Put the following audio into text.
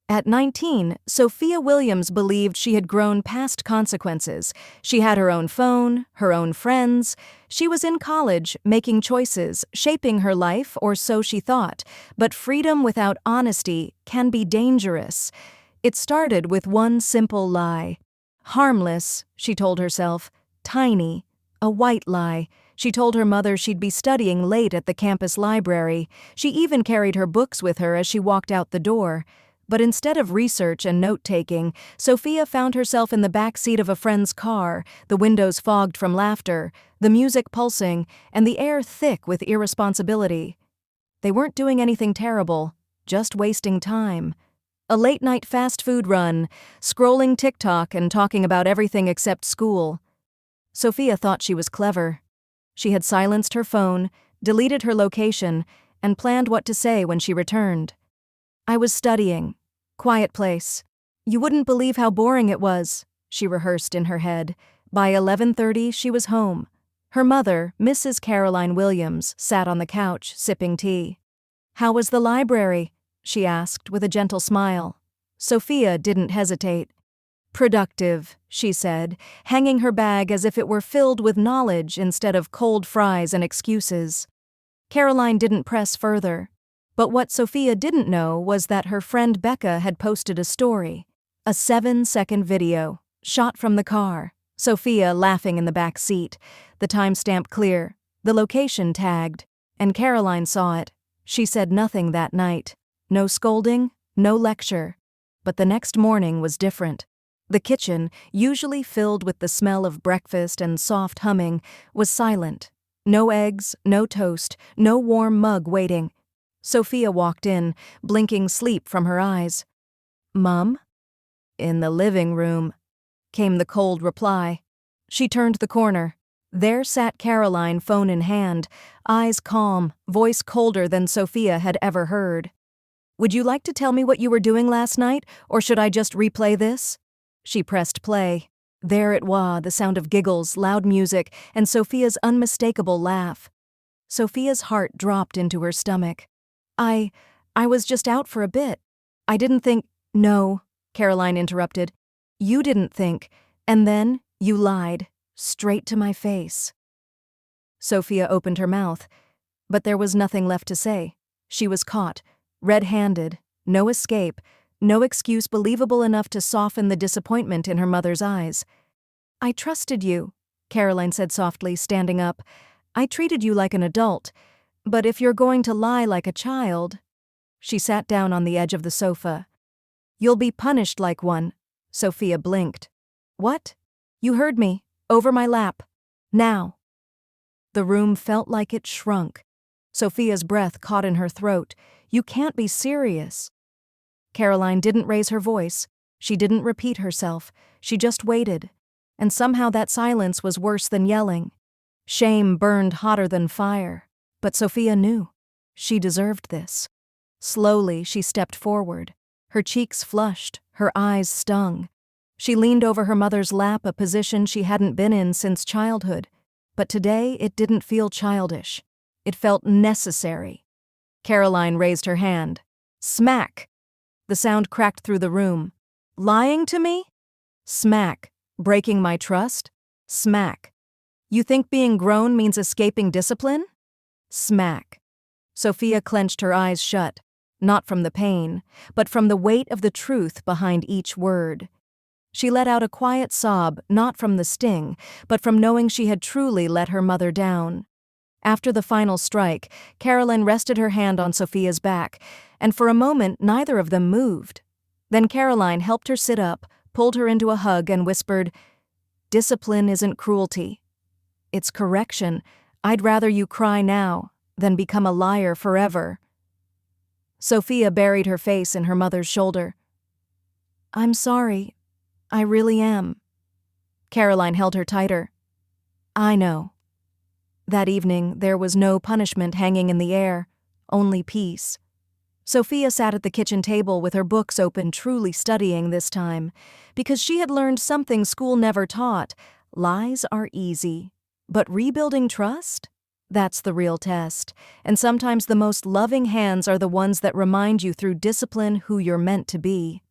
At 19, Sophia Williams believed she had grown past consequences. She had her own phone, her own friends. She was in college, making choices, shaping her life, or so she thought. But freedom without honesty can be dangerous. It started with one simple lie. Harmless, she told herself. Tiny. A white lie. She told her mother she'd be studying late at the campus library. She even carried her books with her as she walked out the door. But instead of research and note-taking, Sophia found herself in the back seat of a friend's car, the windows fogged from laughter, the music pulsing, and the air thick with irresponsibility. They weren't doing anything terrible, just wasting time. A late-night fast food run, scrolling TikTok and talking about everything except school. Sophia thought she was clever. She had silenced her phone, deleted her location, and planned what to say when she returned. I was studying. Quiet place. You wouldn't believe how boring it was, she rehearsed in her head. By 11:30, she was home. Her mother, Mrs. Caroline Williams, sat on the couch, sipping tea. How was the library? She asked with a gentle smile. Sophia didn't hesitate. Productive, she said, hanging her bag as if it were filled with knowledge instead of cold fries and excuses. Caroline didn't press further. But what Sophia didn't know was that her friend Becca had posted a story, a 7-second video, shot from the car, Sophia laughing in the back seat, the timestamp clear, the location tagged, and Caroline saw it. She said nothing that night. No scolding, no lecture. But the next morning was different. The kitchen, usually filled with the smell of breakfast and soft humming, was silent. No eggs, no toast, no warm mug waiting. Sophia walked in, blinking sleep from her eyes. "Mum?" "In the living room," came the cold reply. She turned the corner. There sat Caroline, phone in hand, eyes calm, voice colder than Sophia had ever heard. "Would you like to tell me what you were doing last night, or should I just replay this?" She pressed play. There it was, the sound of giggles, loud music, and Sophia's unmistakable laugh. Sophia's heart dropped into her stomach. I was just out for a bit. I didn't think—" "No," Caroline interrupted. "You didn't think, and then you lied, straight to my face." Sophia opened her mouth, but there was nothing left to say. She was caught, red-handed, no escape, no excuse believable enough to soften the disappointment in her mother's eyes. "I trusted you," Caroline said softly, standing up. "I treated you like an adult. But if you're going to lie like a child—" She sat down on the edge of the sofa. "You'll be punished like one." Sophia blinked. "What?" "You heard me. Over my lap. Now." The room felt like it shrunk. Sophia's breath caught in her throat. "You can't be serious." Caroline didn't raise her voice. She didn't repeat herself. She just waited. And somehow that silence was worse than yelling. Shame burned hotter than fire. But Sophia knew. She deserved this. Slowly, she stepped forward. Her cheeks flushed, her eyes stung. She leaned over her mother's lap, a position she hadn't been in since childhood. But today, it didn't feel childish. It felt necessary. Caroline raised her hand. Smack! The sound cracked through the room. "Lying to me?" "Smack. Breaking my trust?" "Smack. You think being grown means escaping discipline?" Smack. Sophia clenched her eyes shut, not from the pain, but from the weight of the truth behind each word. She let out a quiet sob, not from the sting, but from knowing she had truly let her mother down. After the final strike, Caroline rested her hand on Sophia's back, and for a moment neither of them moved. Then Caroline helped her sit up, pulled her into a hug, and whispered, "Discipline isn't cruelty. It's correction. I'd rather you cry now than become a liar forever." Sophia buried her face in her mother's shoulder. "I'm sorry. I really am." Caroline held her tighter. "I know." That evening, there was no punishment hanging in the air, only peace. Sophia sat at the kitchen table with her books open, truly studying this time, because she had learned something school never taught. Lies are easy. But rebuilding trust? That's the real test. And sometimes the most loving hands are the ones that remind you through discipline who you're meant to be.